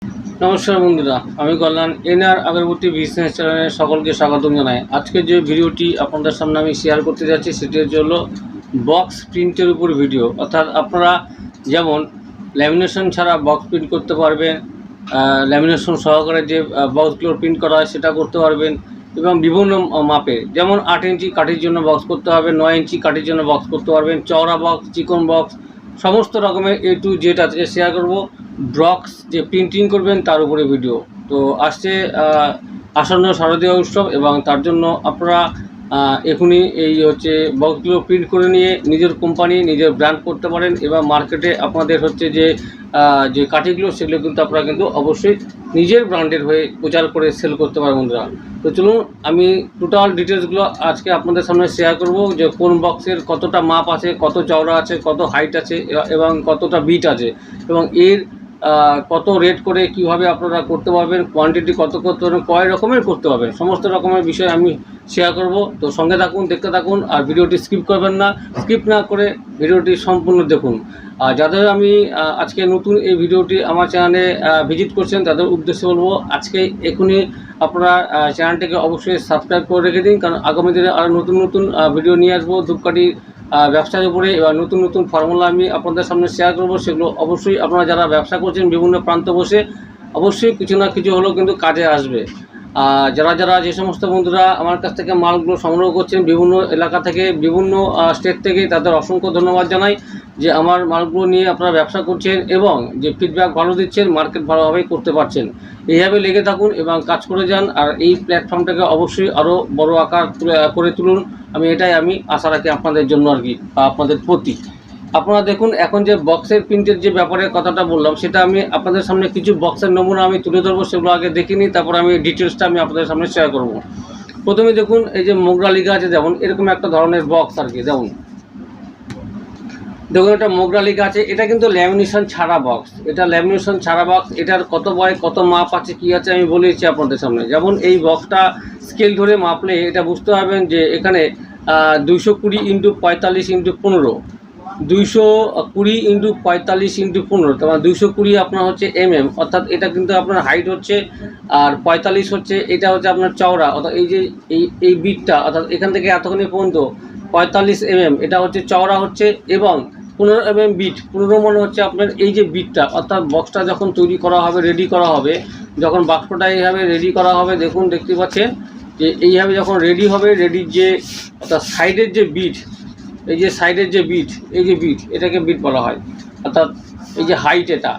নমস্কার বন্ধুরা, আমি কল্যাণ এনআর আগরবাতি বিজনেস চ্যানেলে সকলকে স্বাগতম জানাই। আজকে যে ভিডিওটি আপনাদের সামনে আমি শেয়ার করতে যাচ্ছি সেটি হলো বক্স প্রিন্টের উপর ভিডিও। অর্থাৎ আপনারা যেমন ল্যামিনেশন ছাড়া বক্স প্রিন্ট করতে পারবেন, ল্যামিনেশন সহকারে যে বক্সগুলো প্রিন্ট করা হয় সেটা করতে পারবেন, এবং বিভিন্ন মাপে যেমন 8 ইঞ্চি কাঠির জন্য বক্স করতে হবে, 9 ইঞ্চি কাঠির জন্য বক্স করতে পারবেন, চওড়া বক্স, চিকন বক্স, সমস্ত রকমের A to Z আজকে শেয়ার করব। বক্স যে প্রিন্টিং করবেন তার উপরে ভিডিও। তো আসছে আসন্ন শারদীয় উৎসব এবং তার জন্য আপনারা এখনই এই বক্সগুলো প্রিন্ট করে নিয়ে নিজের কোম্পানি, নিজের ব্র্যান্ড করতে পারেন এবং মার্কেটে আপনাদের যে কাঠিগুলো সেগুলো কিন্তু আপনারা কিন্তু অবশ্যই নিজের ব্র্যান্ডের হয়ে প্রচার করে সেল করতে পারেন বন্ধুরা। তো চলুন আমি টোটাল ডিটেলসগুলো আজকে আপনাদের সামনে শেয়ার করব, যে কোন বক্সের কতটা মাপ আছে, কত চওড়া আছে, কত হাইট আছে এবং কতটা বিট আছে, এবং এর কত রেট করে কিভাবে আপনারা করতে পারবেন, কোয়ান্টিটি কত কয় রকমের করতে পারবেন, সমস্ত রকমের বিষয় আমি শেয়ার করব। তো সঙ্গে থাকুন, দেখতে থাকুন, আর ভিডিওটি স্কিপ করবেন না, স্কিপ না করে ভিডিওটি সম্পূর্ণ দেখুন। আর যাদের আমি আজকে নতুন এই ভিডিওটি আমার চ্যানেলে ভিজিট করছেন তাদের উদ্দেশ্যে বলবো, আজকে এখনই আপনারা চ্যানেলটিকে অবশ্যই সাবস্ক্রাইব করে রেখে দিন, কারণ আগামী দিনে আরও নতুন নতুন ভিডিও নিয়ে আসবো ধূপকাঠি ব্যবসার উপরে, এবার নতুন নতুন ফর্মুলা আমি আপনাদের সামনে শেয়ার করব। সেগুলো অবশ্যই আপনারা যারা ব্যবসা করছেন বিভিন্ন প্রান্ত বসে অবশ্যই কিছু না কিছু হলেও কিন্তু কাজে আসবে। যারা যে সমস্ত বন্ধুরা আমার কাছ থেকে মালগুলো সংগ্রহ করছেন বিভিন্ন এলাকা থেকে, বিভিন্ন স্টেট থেকে, তাদের অসংখ্য ধন্যবাদ জানাই যে আমার মালগুলো নিয়ে আপনারা ব্যবসা করছেন এবং যে ফিডব্যাক ভালো দিচ্ছেন, মার্কেট ভালোভাবেই করতে পারছেন। এইভাবে লেগে থাকুন এবং কাজ করে যান, আর এই প্ল্যাটফর্মটাকে অবশ্যই আরও বড় আকার করে তুলুন। এটাই আমি আশা রাখি আপনাদের জন্য আর কি, বা আপনাদের প্রতি। আপনারা দেখুন, এখন যে বক্সের প্রিন্টের যে ব্যাপারে কথাটা বললাম সেটা আমি আপনাদের সামনে কিছু বক্সের নমুনা আমি তুলে ধরবো, সেগুলো আগে দেখে নিই, তারপর আমি ডিটেলসটা আমি আপনাদের সামনে শেয়ার করব। প্রথমে দেখুন, এই যে মোগরা লিগা আছে, যেমন এরকম একটা ধরনের বক্স আর কি। দেখুন এটা মোগরা লিগা আছে, এটা কিন্তু ল্যামিনেশন ছাড়া বক্স, এটা ল্যামিনেশন ছাড়া বক্স। এটার কত বয়, কত মাপ আছে, কি আছে আমি বলেছি আপনাদের সামনে। যেমন এই বক্সটা স্কেল ধরে মাপলে এটা বুঝতে পারবেন যে এখানে 220 × 45 × 15, 220 × 45 × 15, তোমার 220 আপনার হচ্ছে mm, অর্থাৎ এটা কিন্তু আপনার হাইট হচ্ছে, আর 45 হচ্ছে এটা হচ্ছে আপনার চওড়া, অর্থাৎ এই যে এই বিটটা, অর্থাৎ এখান থেকে এতখানি পর্যন্ত 45 mm এটা হচ্ছে চওড়া হচ্ছে, এবং 15 mm বিট। 15 মানে হচ্ছে আপনার এই যে বিটটা, অর্থাৎ বক্সটা যখন তৈরি করা হবে, রেডি করা হবে, যখন বাক্সটা এইভাবে রেডি করা হবে, দেখুন দেখতে পাচ্ছেন যে এইভাবে যখন রেডি হবে, রেডির যে অর্থাৎ সাইডের যে বিট, এই যে সাইডের যে বিট, এই যে বিট, এটাকে বিট বলা হয়, অর্থাৎ এই যে হাইট এটা।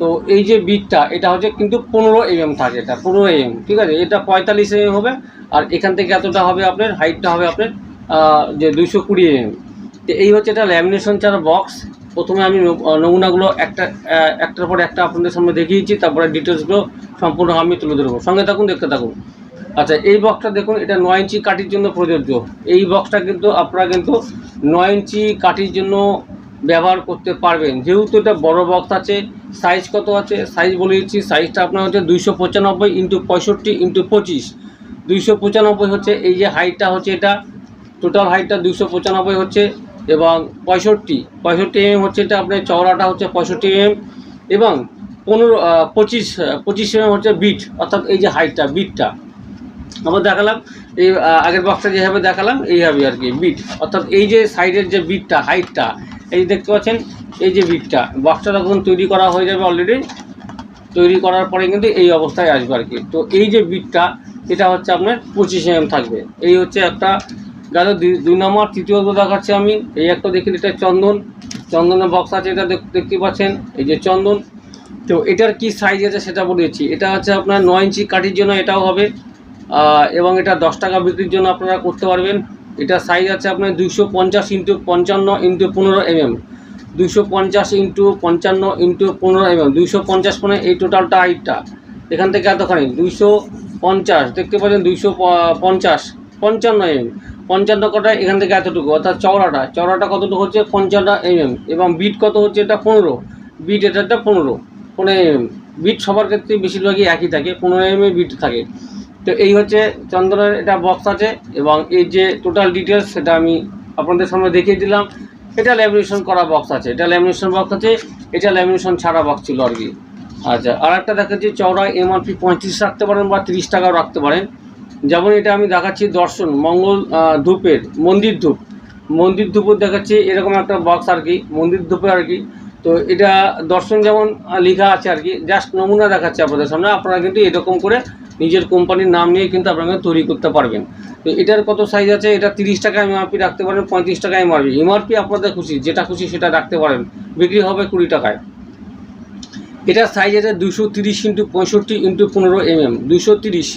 তো এই যে বিটটা এটা হচ্ছে কিন্তু 15 mm থাকে, এটা 15 mm, ঠিক আছে। এটা 45 mm হবে, আর এখান থেকে এতটা হবে আপনার হাইটটা হবে আপনার যে 220 mm। তো এই হচ্ছে এটা ল্যামিনেশন ছাড়া বক্স। প্রথমে আমি নমুনাগুলো একটার পর একটা আপনাদের সামনে দেখিয়েছি, তারপরে ডিটেলসগুলো সম্পূর্ণ আমি তুলে ধরবো। সঙ্গে থাকুন, দেখতে থাকুন। আচ্ছা, এই বক্সটা দেখুন, এটা 9 ইঞ্চি কাঠির জন্য প্রযোজ্য। এই বক্সটা কিন্তু আপনারা কিন্তু 9 ইঞ্চি কাঠির জন্য ব্যবহার করতে পারবেন, যেহেতু এটা বড় বক্স আছে। সাইজ কত আছে সাইজ বলে দিচ্ছি, সাইজটা আপনার হচ্ছে 295 × 65 × 25। 295 হচ্ছে এই যে হাইটটা হচ্ছে, এটা টোটাল হাইটটা 295 হচ্ছে, এবং 65 mm হচ্ছে এটা আপনার চওড়াটা হচ্ছে 65 mm, এবং 25 mm হচ্ছে বিট, অর্থাৎ এই যে হাইটটা বিটটা আমরা দেখালাম এই আগের বক্সটা যেভাবে দেখালাম এইভাবে আর কি বিট, অর্থাৎ এই যে সাইডের যে বিটটা, হাইটটা এই যে দেখতে পাচ্ছেন, এই যে বিটটা বক্সটা যখন তৈরি করা হয়ে যাবে, অলরেডি তৈরি করার পরে কিন্তু এই অবস্থায় আসবে আর কি। তো এই যে বিটটা এটা হচ্ছে আপনার 25 mm থাকবে। এই হচ্ছে একটা গেল 2 নম্বর। তৃতীয়ত দেখাচ্ছি আমি, এই একটা দেখুন, এটা চন্দনের বক্স আছে, এটা দেখতে পাচ্ছেন, এই যে চন্দন। তো এটার কি সাইজ আছে সেটা বলেছি, এটা হচ্ছে আপনার 9 ইঞ্চি কাঠির জন্য এটাও হবে, এবং এটা 10 টাকা বিক্রির জন্য আপনারা করতে পারবেন। এটা সাইজ আছে আপনার 250 × 55 × 15 mm, 250 × 55 × 15 mm, 250 মানে এই টোটালটা হাইটটা, এখান থেকে এতখানি 250 দেখতে পাচ্ছেন, 250 55 mm, 55 কটা এখান থেকে এতটুকু, অর্থাৎ চওড়াটা কতটুকু হচ্ছে 55 mm, এবং বিট কত হচ্ছে এটা 15 বিট, এটা 15 mm বিট। সবার ক্ষেত্রে বেশিরভাগই একই থাকে, 15 mm বিট থাকে। তো এই হচ্ছে চন্দনের এটা বক্স আছে, এবং এই যে টোটাল ডিটেলস সেটা আমি আপনাদের সামনে দেখিয়ে দিলাম। এটা ল্যামিনেশন করা বক্স আছে, এটা ল্যামিনেশন বক্স আছে, এটা ল্যামিনেশন ছাড়া বক্স ছিল আর কি। আচ্ছা, আর একটা দেখাচ্ছি চওড়া এমআরপি 35 রাখতে পারেন বা 30 টাকাও রাখতে পারেন। যেমন এটা আমি দেখাচ্ছি দর্শন মঙ্গল ধূপের মন্দির ধূপও দেখাচ্ছি এরকম একটা বক্স আর কি, মন্দির ধূপে আর কি। তো এটা দর্শন যেমন লেখা আছে আর কি, জাস্ট নমুনা দেখাচ্ছে আপনাদের সামনে। আপনারা কিন্তু এরকম করে নিজের কোম্পানির নাম নিয়ে কিন্তু আপনারা তৈরি করতে পারবেন। তো এটার কত সাইজ আছে, এটা 30 টাকা এমআরপি রাখতে পারেন, 35 টাকা এমআরপি আপনাদের খুশি, যেটা খুশি সেটা রাখতে পারেন, বিক্রি হবে 20 টাকায়। এটার সাইজ আছে 230 × 65 × 15 mm, 230।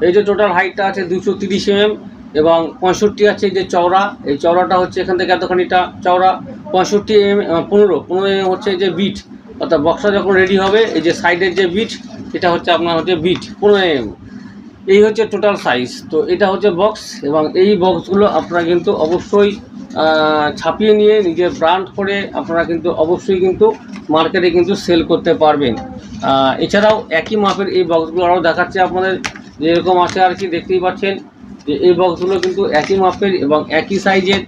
এই যে টোটাল হাইটটা আছে 230 mm এবং 65 আছে এই যে চওড়া, এই চওড়াটা হচ্ছে এখান থেকে এতখানিটা চওড়া, 65 mm 15 mm হচ্ছে এই যে বিট, অর্থাৎ বক্সটা যখন রেডি হবে এই যে সাইডের যে বিট, এটা হচ্ছে আপনার হচ্ছে বিট 15 mm। এই হচ্ছে টোটাল সাইজ। তো এটা হচ্ছে বক্স, এবং এই বক্সগুলো আপনারা কিন্তু অবশ্যই ছাপিয়ে নিয়ে নিজের ব্র্যান্ড করে আপনারা কিন্তু অবশ্যই কিন্তু মার্কেটে কিন্তু সেল করতে পারবেন। এছাড়াও একই মাপের এই বক্সগুলো আরও দেখাচ্ছে আপনাদের, যেরকম আছে আর কি, দেখতেই পাচ্ছেন যে এই বক্সগুলো কিন্তু একই মাপের এবং একই সাইজের,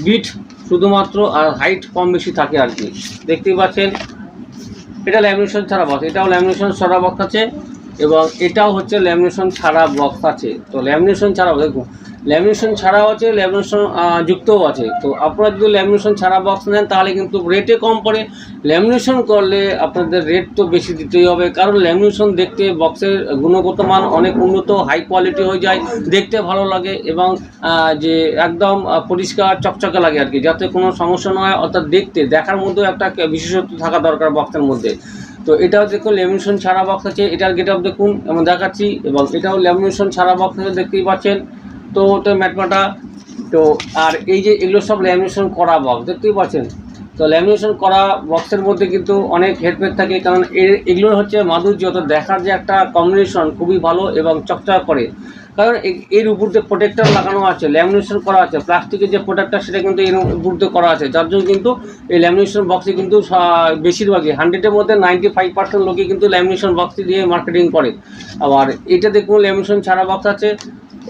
বিট শুধুমাত্র আর হাইট কম বেশি থাকে আর কি, দেখতেই পাচ্ছেন। এটা ল্যামিনেশন ছাড়া বক্স, এটাও ল্যামিনেশন ছাড়া বক্স আছে এবং এটাও হচ্ছে ল্যামিনেশন ছাড়া বক্স আছে। তো ল্যামিনেশন ছাড়াও দেখুন, ল্যামিনেশন ছাড়াও আছে, ল্যামিনেশন যুক্তও আছে। তো আপনারা যদি ল্যামিনেশন ছাড়া বক্স নেন তাহলে কিন্তু রেটে কম পড়ে, ল্যামিনেশন করলে আপনাদের রেট তো বেশি দিতেই হবে, কারণ ল্যামিনেশন দেখতে বক্সের গুণগত মান অনেক উন্নত, হাই কোয়ালিটি হয়ে যায়, দেখতে ভালো লাগে এবং যে একদম পরিষ্কার চকচকে লাগে আর কি, যাতে কোনো সমস্যা না হয়, অর্থাৎ দেখার মধ্যেও একটা বিশেষত্ব থাকা দরকার বক্সের মধ্যে। তো এটাও দেখুন ল্যামিনেশন ছাড়া বক্স আছে, এটার গেট আপ দেখুন এমন দেখাচ্ছি, এবং এটাও ল্যামিনেশন ছাড়া বক্স আছে, দেখতেই পাচ্ছেন। তো ওটা ম্যাটমাটা। তো আর এই যে এগুলো সব ল্যামিনেশন করা বক্স, দেখতেই পাচ্ছেন। তো ল্যামিনেশন করা বক্সের মধ্যে কিন্তু অনেক হেরফের থাকে, কারণ এগুলো হচ্ছে মাধুর্য, তো দেখার যে একটা কম্বিনেশন খুবই ভালো এবং চকচক করে, কারণ এর উপর যে প্রোটেক্টর লাগানো আছে, ল্যামিনেশন করা আছে, প্লাস্টিকের যে প্রোটেক্টর সেটা কিন্তু এর উপর দিয়ে করা আছে, যার জন্য কিন্তু এই ল্যামিনেশন বক্সে কিন্তু বেশিরভাগই 100-এর মধ্যে 95% লোকই কিন্তু ল্যামিনেশন বক্স দিয়ে মার্কেটিং করে। আবার এটা দেখুন ল্যামিনেশন ছাড়া বক্স আছে,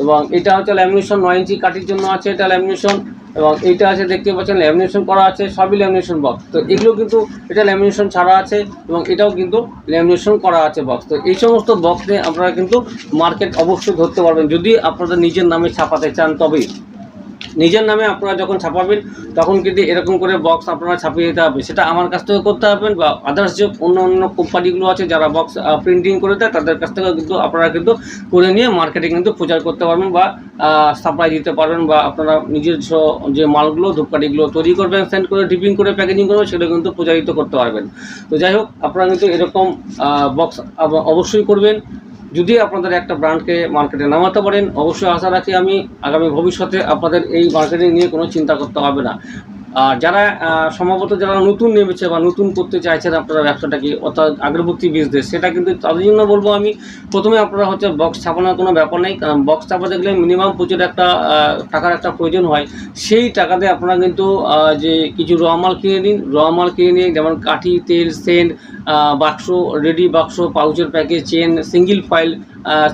এবং এটা হচ্ছে ল্যামিনেশন 9 ইঞ্চি কাটির জন্য আছে, এটা ল্যামিনেশন, এবং এইটা আছে দেখতে পাচ্ছেন ল্যামিনেশন করা আছে, সবই ল্যামিনেশন বক্স। তো এগুলো কিন্তু এটা ল্যামিনেশন ছাড়া আছে এবং এটাও কিন্তু ল্যামিনেশন করা আছে বক্স। তো এই সমস্ত বক্স নিয়ে আপনারা কিন্তু মার্কেট অবশ্যই ধরতে পারবেন, যদি আপনাদের নিজের নামে ছাপাতে চান। তবেই নিজের নামে আপনারা যখন ছাপাবেন তখন কিন্তু এরকম করে বক্স আপনারা ছাপিয়ে দিতে হবে, সেটা আমার কাছ থেকে করতে পারবেন বা আদার্স যে অন্য কোম্পানিগুলো আছে যারা বক্স প্রিন্টিং করে দেয় তাদের কাছ থেকে কিন্তু আপনারা কিন্তু করে নিয়ে মার্কেটে কিন্তু প্রচার করতে পারবেন বা সাপ্লাই দিতে পারবেন, বা আপনারা নিজের যে মালগুলো ধূপকাঠিগুলো তৈরি করবেন, সেন্ড করে ডিপিং করে প্যাকেজিং করবেন, সেটা কিন্তু প্রচারিত করতে পারবেন। তো যাই হোক, আপনারা কিন্তু এরকম বক্স অবশ্যই করবেন যদি আপনাদের একটা ব্র্যান্ডকে মার্কেটে নামাতে পারেন। অবশ্যই আশা রাখি আমি আগামী ভবিষ্যতে আপনাদের এই মার্কেটিং নিয়ে কোনো চিন্তা করতে হবে না। আর যারা সম্ভবত যারা নতুন নেমেছে বা নতুন করতে চাইছেন আপনারা ব্যবসাটাকে, অর্থাৎ আগরবাতি বিজনেস, সেটা কিন্তু তাদের জন্য বলবো আমি, প্রথমে আপনারা হচ্ছে বক্স ছাপানোর কোনো ব্যাপার নেই, কারণ বক্স ছাপাতে গেলে মিনিমাম প্রচুর একটা টাকার একটা প্রয়োজন হয়। সেই টাকাতে আপনারা কিন্তু যে কিছু র মাল কিনে নিন, র মাল কিনে নিয়ে, যেমন কাঠি, তেল, সেন্ট, বাক্স, রেডি বাক্স, পাউচের package, chain, single file,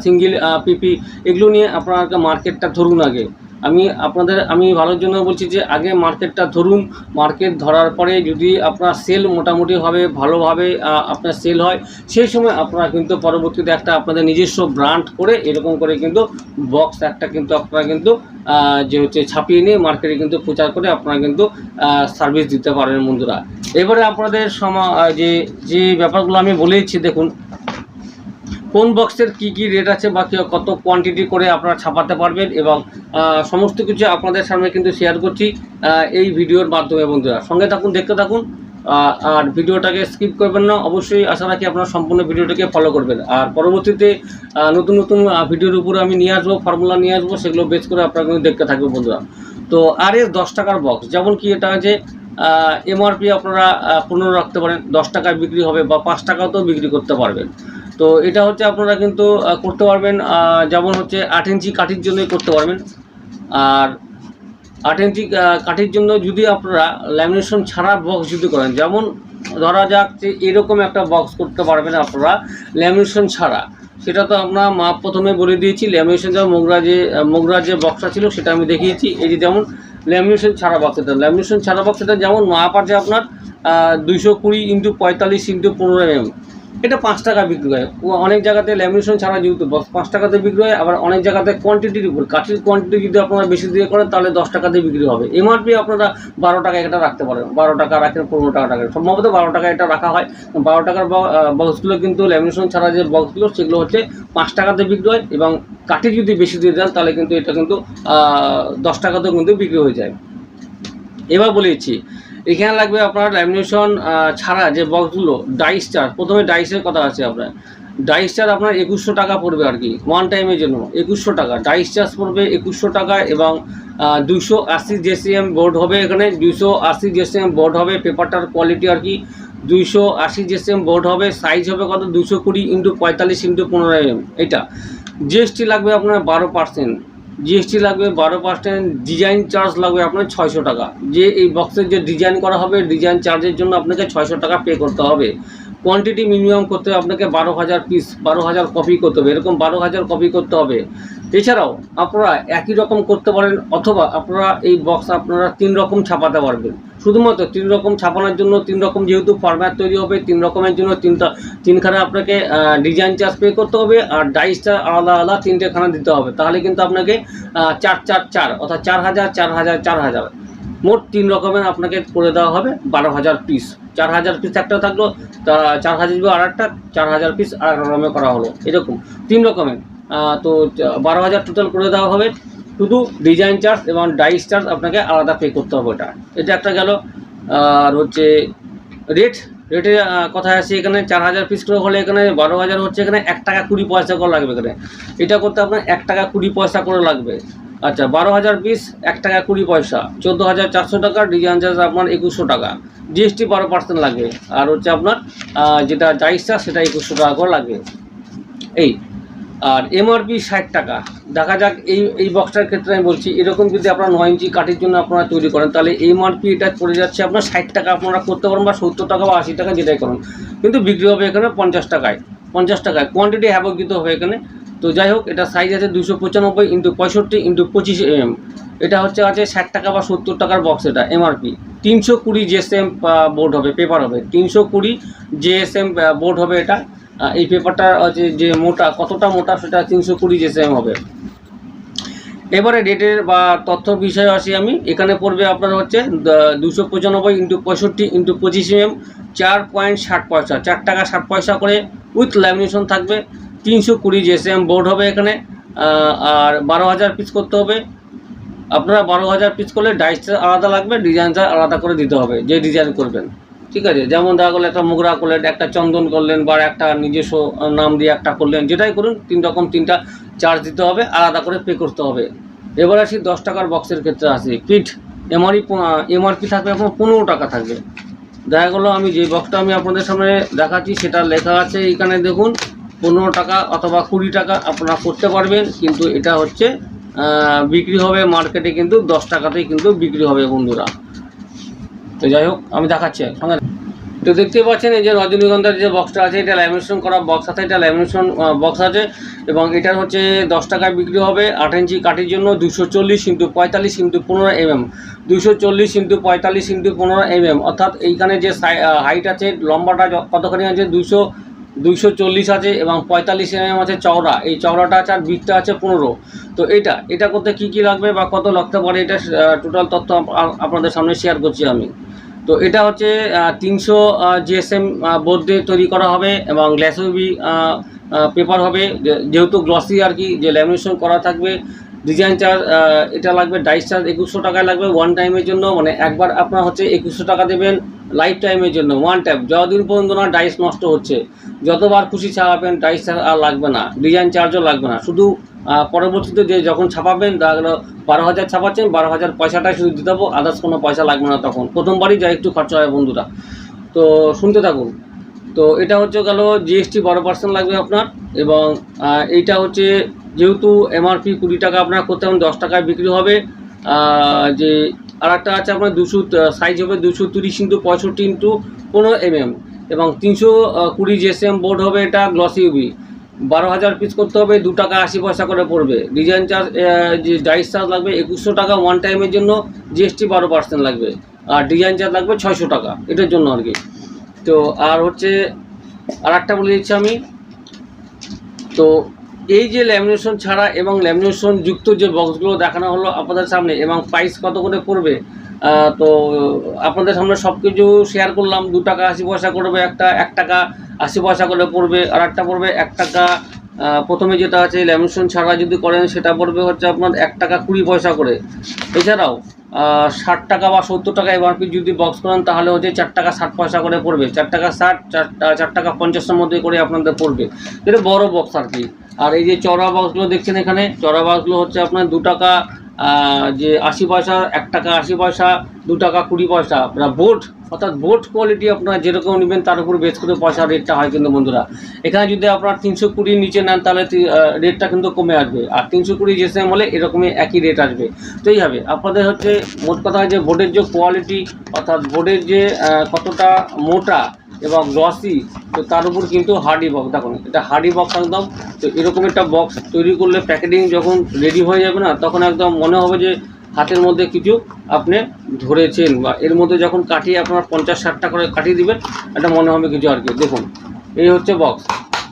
single PP, এগুলো নিয়ে আপনারা মার্কেটটা ধরুন আগে। আমি ভালোর জন্য বলছি যে আগে মার্কেটটা ধরুন, মার্কেট ধরার পরে যদি আপনার সেল মোটামুটিভাবে ভালোভাবে আপনার সেল হয়, সেই সময় আপনারা কিন্তু পরবর্তীতে একটা আপনাদের নিজস্ব ব্র্যান্ড করে এরকম করে কিন্তু বক্স একটা কিন্তু আপনারা কিন্তু যে হচ্ছে ছাপিয়ে নিয়ে মার্কেটে কিন্তু প্রচার করে আপনারা কিন্তু সার্ভিস দিতে পারবেন বন্ধুরা। এবারে আপনাদের যে ব্যাপারগুলো আমি বলেইছি, দেখুন কোন বক্সের কি রেট আছে বা কত কোয়ান্টিটি করে আপনারা ছাপাতে পারবেন, এবং সমস্ত কিছু আপনাদের সামনে কিন্তু শেয়ার করছি এই ভিডিওর মাধ্যমে। বন্ধুরা সঙ্গে থাকুন, দেখতে থাকুন, আর ভিডিওটাকে স্কিপ করবেন না। অবশ্যই আশা রাখি আপনারা সম্পূর্ণ ভিডিওটাকে ফলো করবেন, আর পরবর্তীতে নতুন ভিডিওর উপরে আমি নিয়ে আসবো, ফর্মুলা নিয়ে আসবো, সেগুলো বেস করে আপনারা কিন্তু দেখতে থাকবেন বন্ধুরা। তো আর এর 10 টাকার বক্স, যেমন কি এটা আছে এমআরপি আপনারা 15 রাখতে পারেন, 10 টাকায় বিক্রি হবে বা 5 টাকাতেও বিক্রি করতে পারবেন। তো এটা হচ্ছে আপনারা কিন্তু করতে পারবেন, যেমন হচ্ছে 8 ইঞ্চি কাঠির জন্যই করতে পারবেন। আর 8 ইঞ্চি কাঠির জন্য যদি আপনারা ল্যামিনেশন ছাড়া বক্স যদি করেন, যেমন ধরা যাক যে এরকম একটা বক্স করতে পারবেন আপনারা ল্যামিনেশন ছাড়া, সেটা তো আমরা মাপ প্রথমে বলে দিয়েছি। ল্যামিনেশন যেমন মোগরা যে বক্সটা ছিল সেটা আমি দেখিয়েছি। এই যে যেমন ল্যামিনেশন ছাড়া বক্স, এটা ল্যামিনেশন ছাড়া বক্স, এটা যেমন মাপ আছে আপনার 220 × 45 × 15 mm। এটা 5 টাকা বিক্রি হয়। অনেক জায়গাতে ল্যামিনেশন ছাড়া যেহেতু 5 টাকাতে বিক্রি হয়, আবার অনেক জায়গাতে কোয়ান্টিটির উপর, কাঠের কোয়ান্টিটি যদি আপনারা বেশি দিয়ে করেন তাহলে 10 টাকাতে বিক্রি হবে। এমআরপি আপনারা 12 টাকা এটা রাখতে পারেন, 12 টাকা রাখেন, 15 টাকা রাখেন, সম্ভবত 12 টাকা এটা রাখা হয়। 12 টাকার বক্সগুলো কিন্তু ল্যামিনেশন ছাড়া যে বক্সগুলো সেগুলো হচ্ছে 5 টাকাতে বিক্রি হয়, এবং কাঠি যদি বেশি দিয়ে দেন তাহলে কিন্তু এটা কিন্তু 10 টাকাতেও কিন্তু বিক্রি হয়ে যায়। এবার বলেছি এখানে লাগবে আপনার ল্যামিনেশন ছাড়া যে বক্সগুলো, ডাইস চার্জ, প্রথমে ডাইসের কথা আছে আপনার। ডাইস চার্জ আপনার 2100 টাকা পড়বে আর কি, ওয়ান টাইমের জন্য 2100 টাকা ডাইস চার্জ পড়বে 2100 টাকা। এবং 280 জেসিএম বোর্ড হবে, এখানে 280 জেসিএম বোর্ড হবে, পেপারটার কোয়ালিটি আর কি 280 জেসিএম বোর্ড হবে। সাইজ হবে কত, 220 × 45 × 15 mm। এটা জিএসটি লাগবে আপনার 12%, জিএসটি লাগবে 12%। ডিজাইন চার্জ লাগবে আপনার 600 টাকা। যে এই বক্সের যে ডিজাইন করা হবে, ডিজাইন চার্জের জন্য আপনাকে 600 টাকা পে করতে হবে। কোয়ান্টিটি মিনিমাম করতে হবে আপনাকে 12,000 পিস, 12,000 কপি করতে হবে, এরকম 12,000 কপি করতে হবে। এছাড়াও আপনারা একই রকম করতে পারেন, অথবা আপনারা এই বক্স আপনারা 3 রকম ছাপাতে পারবেন। শুধুমাত্র 3 রকম ছাপানোর জন্য 3 রকম যেহেতু ফরম্যাট তৈরি হবে, 3 রকমের জন্য 3খানা আপনাকে ডিজাইন চার্জ পে করতে হবে, আর ডাইসটা আলাদা আলাদা 3টেখানা দিতে হবে। তাহলে কিন্তু আপনাকে 4 অর্থাৎ 4,000 4,000 4,000 মোট 3 রকমের আপনাকে করে দেওয়া হবে 12,000 পিস। 4,000 পিস একটা থাকলো, 4,000 আর একটা 4,000 পিস আর রকমে করা হলো, এরকম 3 রকমের। তো 12,000 টোটাল করে দেওয়া হবে। শুধু ডিজাইন চার্জ এবং ডাইস চার্জ আপনাকে আলাদা পে করতে হবে। এটা একটা গেল। আর হচ্ছে রেটের কথা আছে এখানে, 4,000 পিস করে হলে এখানে 12,000 হচ্ছে, এখানে 1 টাকা 20 পয়সা করে লাগবে। এখানে এটা করতে আপনার 1 টাকা 20 পয়সা করে লাগবে। আচ্ছা, 12,000 পিস 1 টাকা 20 পয়সা, 14,400 টাকা। ডিজাইন চার্জ আপনার 2100 টাকা, জিএসটি 12% লাগবে। আর হচ্ছে আপনার যেটা ডাইস চার্জ সেটা 2100 টাকা করে লাগবে। এই আর এমআরপি 60 টাকা। দেখা যাক এই বক্সটার ক্ষেত্রে আমি বলছি, এরকম যদি আপনারা 9 ইঞ্চি কাঠের জন্য আপনারা তৈরি করেন তাহলে এমআরপি এটা পড়ে যাচ্ছে আপনার 60 টাকা। আপনারা করতে পারেন, বা 70 টাকা বা 80 টাকা যেটাই করুন, কিন্তু বিক্রি হবে এখানে 50 টাকায়। কোয়ান্টিটি হ্যাবকিত হবে এখানে। তো যাই হোক, এটা সাইজ আছে 295 × 65 × 25 mm। এটা হচ্ছে 60 টাকা বা 70 টাকার বক্স। এটা এমআরপি 320 জেএসএম বোর্ড হবে, পেপার হবে 320 জেএসএম বোর্ড হবে। এটা এই পেপারটা হচ্ছে যে মোটা, কতটা মোটা সেটা 320 জেএসএম হবে। এবারে রেটের বা তথ্য বিষয়ে আসি আমি। এখানে পড়বে আপনার হচ্ছে 295 × 65 × 25 mm, 4.60 পয়সা, 4 টাকা 60 পয়সা করে। উইথ ল্যামিনেশন থাকবে, 320 জেএসএম বোর্ড হবে এখানে। আর 12,000 পিস করতে হবে। আপনারা 12,000 পিস করলে ডাইস আলাদা লাগবে, ডিজাইন আলাদা করে দিতে হবে যে ডিজাইন করবেন। ঠিক আছে, যেমন দেখা গেলো একটা মোগরা করলেন, একটা চন্দন করলেন, বা একটা নিজস্ব নাম দিয়ে একটা করলেন, যেটাই করুন 3 রকম 3টা চার্জ দিতে হবে, আলাদা করে পে করতে হবে। এবার আসি 10 টাকার বক্সের ক্ষেত্রে আসি। কিট এমআরপি থাকবে আপনার 15 টাকা থাকবে। দেখা গেলো আমি যে বক্সটা আমি আপনাদের সামনে দেখাচ্ছি সেটা লেখা আছে এখানে দেখুন 15 টাকা অথবা 20 টাকা আপনারা করতে পারবেন, কিন্তু এটা হচ্ছে বিক্রি হবে মার্কেটে কিন্তু 10 টাকাতেই কিন্তু বিক্রি হবে বন্ধুরা। তো যাই হোক, আমি দেখাচ্ছি সঙ্গে। তো দেখতে পাচ্ছেন এই যে রজনীগন্ধার যে বক্সটা আছে, এটা ল্যামিনেশন করা বক্স আছে, এটা ল্যামিনেশন বক্স আছে, এবং এটার হচ্ছে 10 টাকায় বিক্রি হবে। 8 ইঞ্চি কাঠের জন্য 240 × 45 × 15 mm, 240 × 45 × 15 mm, অর্থাৎ এইখানে যে হাইট আছে, লম্বাটা কতখানি আছে 240 আছে, এবং 45 mm আছে চওড়া। এই চওড়াটা আছে, আর বিটটা আছে 15। তো এটা করতে কি লাগবে বা কত লাগতে পারে, এটা টোটাল তথ্য আপনাদের সামনে শেয়ার করছি আমি। তো এটা হচ্ছে 300 জিএসএম বোর্ড দিয়ে তৈরি করা হবে, এবং গ্লাসওবি পেপার হবে, যেহেতু গ্লসি আর কি, যে ল্যামিনেশন করা থাকবে। ডিজাইন চার্জ এটা লাগবে, ডাইস চার্জ 2100 টাকায় লাগবে ওয়ান টাইমের জন্য, মানে একবার আপনার হচ্ছে 2100 টাকা দেবেন লাইফ টাইমের জন্য, ওয়ান টাইম, যতদিন পর্যন্ত না ডাইস নষ্ট হচ্ছে। যতবার খুশি ছাপাবেন, ডাইস চার্জ আর লাগবে না, ডিজাইন চার্জও লাগবে না। শুধু পরবর্তীতে যে যখন ছাপাবেন, দেখা গেলো 12,000 ছাপাচ্ছেন, 12,000 পয়সাটাই শুধু দিতে হবে, আদার্স কোনো পয়সা লাগবে না তখন। প্রথমবারই যা একটু খরচা হয় বন্ধুরা। তো শুনতে থাকুন। তো এটা হচ্ছে গেল জিএসটি 12% লাগবে আপনার, এবং এইটা হচ্ছে যেহেতু এমআরপি 20 টাকা আপনার করতে হবে, 10 টাকায় বিক্রি হবে। যে আর একটা আছে আপনার 200 সাইজ হবে 230 × 65 × 15 mm, এবং 320 জেএসএম বোর্ড হবে। এটা গ্লসি ইউবি, 12,000 পিস করতে হবে, 2 টাকা 80 পয়সা করে পড়বে। ডিজাইন চার্জ যে ডাইস চার্জ লাগবে 2100 টাকা ওয়ান টাইমের জন্য, জিএসটি 12% লাগবে, আর ডিজাইন চার্জ লাগবে 600 টাকা এটার জন্য আর কি। তো আর হচ্ছে আর একটা বলে দিচ্ছি আমি, তো এই যে ল্যামিনেশন ছাড়া এবং ল্যামিনেশন যুক্ত যে বক্সগুলো দেখানো হলো আপনাদের সামনে এবং প্রাইস কত করে পড়বে, তো আপনাদের সামনে সব কিছু শেয়ার করলাম। 2 টাকা 80 পয়সা করবে একটা, 1 টাকা 80 পয়সা করে পড়বে, আর একটা পড়বে 1 টাকা। প্রথমে যেটা আছে ল্যামিনেশন ছাড়া যদি করেন সেটা পড়বে হচ্ছে আপনার 1 টাকা 20 পয়সা করে। এছাড়াও 60 টাকা বা 70 টাকা এমআরপি যদি বক্স করেন তাহলে হচ্ছে 4 টাকা 60 পয়সা করে পড়বে, 4 টাকা 60, 4 টাকা 50-এর মধ্যে করে আপনাদের পড়বে। এটা বড় বক্স আর কি। আর এই যে চড়া বক্সগুলো দেখছেন এখানে, চড়া বক্সগুলো হচ্ছে আপনার 2 টাকা যে 80 পয়সা, 1 টাকা 80 পয়সা, 2 টাকা 20 পয়সা। আপনার বোর্ড অর্থাৎ বোর্ড কোয়ালিটি আপনারা যেরকম নেবেন তার উপর বেস করে পয়সা রেটটা হয় কিন্তু বন্ধুরা। এখানে যদি আপনার 320 নিচে নেন তাহলে রেটটা কিন্তু কমে আসবে, আর 320 জিএসএম হলে এরকমই একই রেট আসবে। তো এইভাবে আপনাদের হচ্ছে মোট কথা যে বোর্ডের যে কোয়ালিটি অর্থাৎ বোর্ডের যে কতটা মোটা এবং গ্লসি, তো তার উপর কিন্তু হার্ডি বক্স। দেখুন এটা হার্ডি বক্স একদম। তো এরকম একটা বক্স তৈরি করলে প্যাকেটিং যখন রেডি হয়ে যাবে না, তখন একদম মনে হবে যে হাতের মধ্যে কিছু আপনি ধরেছেন, বা এর মধ্যে যখন কাটিয়ে আপনার 50-60 টাকা করে কাটিয়ে দিবেন, এটা মনে হবে কিছু আর কি। দেখুন এই হচ্ছে বক্স।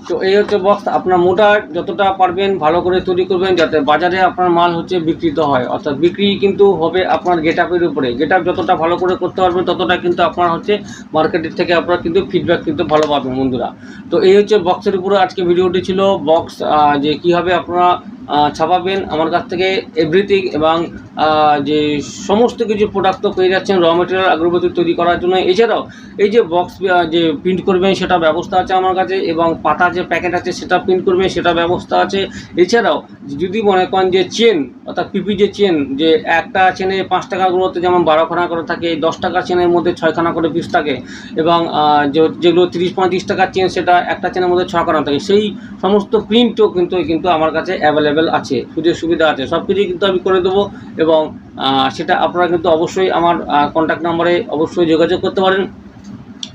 তো এই হচ্ছে বক্স। আপনার মোটা যতটা পারবেন ভালো করে তৈরি করবেন যাতে বাজারে আপনার মাল হচ্ছে বিক্রিত হয়, অর্থাৎ বিক্রি কিন্তু হবে আপনার গেট আপের উপরে। গেট আপ যতটা ভালো করে করতে পারবেন ততটা কিন্তু আপনার হচ্ছে মার্কেটের থেকে আপনার কিন্তু ফিডব্যাক কিন্তু ভালো পাবেন বন্ধুরা। তো এই হচ্ছে বক্সের উপরে আজকে ভিডিওটি ছিল। বক্স যে কীভাবে আপনারা ছাপাবেন আমার কাছ থেকে এভরিথিং, এবং যে সমস্ত কিছু প্রোডাক্ট তো পেয়ে যাচ্ছেন র মেটেরিয়াল আগরবাতি তৈরি করার জন্য। এছাড়াও এই যে বক্স যে প্রিন্ট করবেন সেটা ব্যবস্থা আছে আমার কাছে, এবং পাতা যে প্যাকেট আছে সেটা প্রিন্ট করবেন সেটা ব্যবস্থা আছে। এছাড়াও যদি মনে করেন যে চেন অর্থাৎ পিপি যে চেন, যে একটা চেনে 5 টাকাগুলোতে যেমন 12খানা করে থাকে, 10 টাকা চেনের মধ্যে 6খানা করে পিস থাকে, এবং যেগুলো 30-35 টাকার চেন সেটা একটা চেনের মধ্যে 6খানা থাকে, সেই সমস্ত প্রিন্টও কিন্তু আমার কাছে অ্যাভেলেবেল আছে, সুযোগ সুবিধা আছে, সব কিছুই কিন্তু আমি করে দেবো। এবং সেটা আপনারা কিন্তু অবশ্যই আমার কন্ট্যাক্ট নাম্বারে অবশ্যই যোগাযোগ করতে পারেন।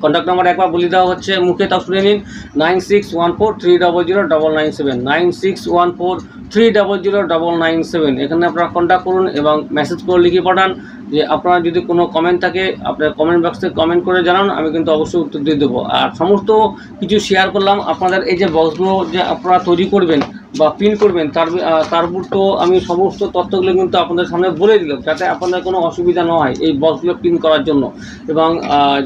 কন্ট্যাক্ট নাম্বার একবার বলে দেওয়া হচ্ছে, মুখে তাও শুনে নিন, 9614300997, 9614300997। এখানে আপনারা কন্ট্যাক্ট করুন এবং মেসেজ করে লিখে পাঠান যে আপনারা যদি কোনো কমেন্ট থাকে আপনার কমেন্ট বক্সে কমেন্ট করে জানান, আমি কিন্তু অবশ্যই উত্তর দিয়ে দেবো। আর সমস্ত কিছু শেয়ার করলাম। আপনাদের এই যে বক্সগুলো যে আপনারা তৈরি করবেন বা প্রিন্ট করবেন তার উপর তো আমি সমস্ত তথ্যগুলো কিন্তু আপনাদের সামনে বলে দিলাম, যাতে আপনাদের কোনো অসুবিধা না হয় এই বক্সগুলো প্রিন্ট করার জন্য। এবং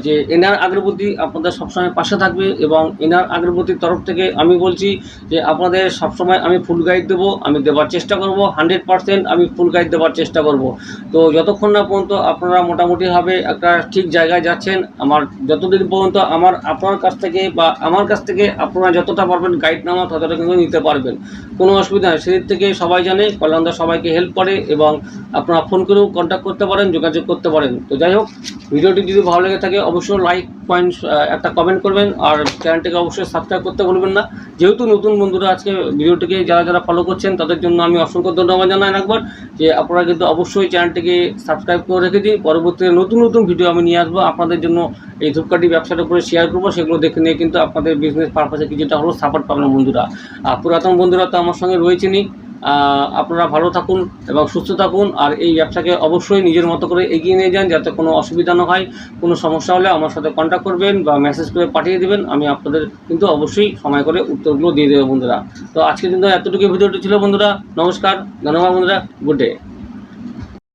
যে এনআর আগরবাতি আপনাদের সবসময় পাশে থাকবে, এবং এনআর আগরবাতির তরফ থেকে আমি বলছি যে আপনাদের সবসময় আমি ফুল গাইড দেবো, আমি দেওয়ার চেষ্টা করব, 100% আমি ফুল গাইড দেওয়ার চেষ্টা করব। তো যতক্ষণ না পর্যন্ত আপনারা মোটামুটিভাবে একটা ঠিক জায়গায় যাচ্ছেন, আমার যতদিন পর্যন্ত আপনার কাছ থেকে বা আমার কাছ থেকে আপনারা যতটা পারবেন গাইড নেওয়া ততটা কিন্তু নিতে পারবেন, কোনো অসুবিধা নেই। সেদিক থেকে সবাই জানে কল্যাণদা সবাইকে হেল্প করে, এবং আপনারা ফোন করেও কন্ট্যাক্ট করতে পারেন, যোগাযোগ করতে পারেন। তো যাই হোক, ভিডিওটি যদি ভালো লেগে থাকে অবশ্যই লাইক পয়েন্ট একটা কমেন্ট করবেন, আর চ্যানেলটিকে অবশ্যই সাবস্ক্রাইব করতে ভুলবেন না। যেহেতু নতুন বন্ধুরা আজকে ভিডিওটিকে যারা ফলো করছেন তাদের জন্য আমি অসংখ্য ধন্যবাদ জানাই একবার, যে আপনারা কিন্তু অবশ্যই চ্যানেলটিকে সাবস্ক্রাইব করে রেখে দিন। পরবর্তীতে নতুন ভিডিও আমি নিয়ে আসবো আপনাদের জন্য, এই ধূপকাঠি ব্যবসার উপরে শেয়ার করবো, সেগুলো দেখে নিয়ে কিন্তু আপনাদের বিজনেস পারপাসে কিছুটা হলেও সাপোর্ট পাবেন বন্ধুরা। আর পুরাতন বন্ধুরা তো আমার সঙ্গে রয়েছেনই। আপনারা ভালো থাকুন এবং সুস্থ থাকুন, আর এই ব্যবসাকে অবশ্যই নিজের মতো করে এগিয়ে নিয়ে যান, যাতে কোনো অসুবিধা না হয়। কোনো সমস্যা হলে আমার সাথে কন্ট্যাক্ট করবেন বা মেসেজ করে পাঠিয়ে দেবেন, আমি আপনাদের কিন্তু অবশ্যই সময় করে উত্তরগুলো দিয়ে দেবো বন্ধুরা। তো আজকের কিন্তু এতটুকু ভিডিওটি ছিল বন্ধুরা। নমস্কার, ধন্যবাদ বন্ধুরা, গুড ডে।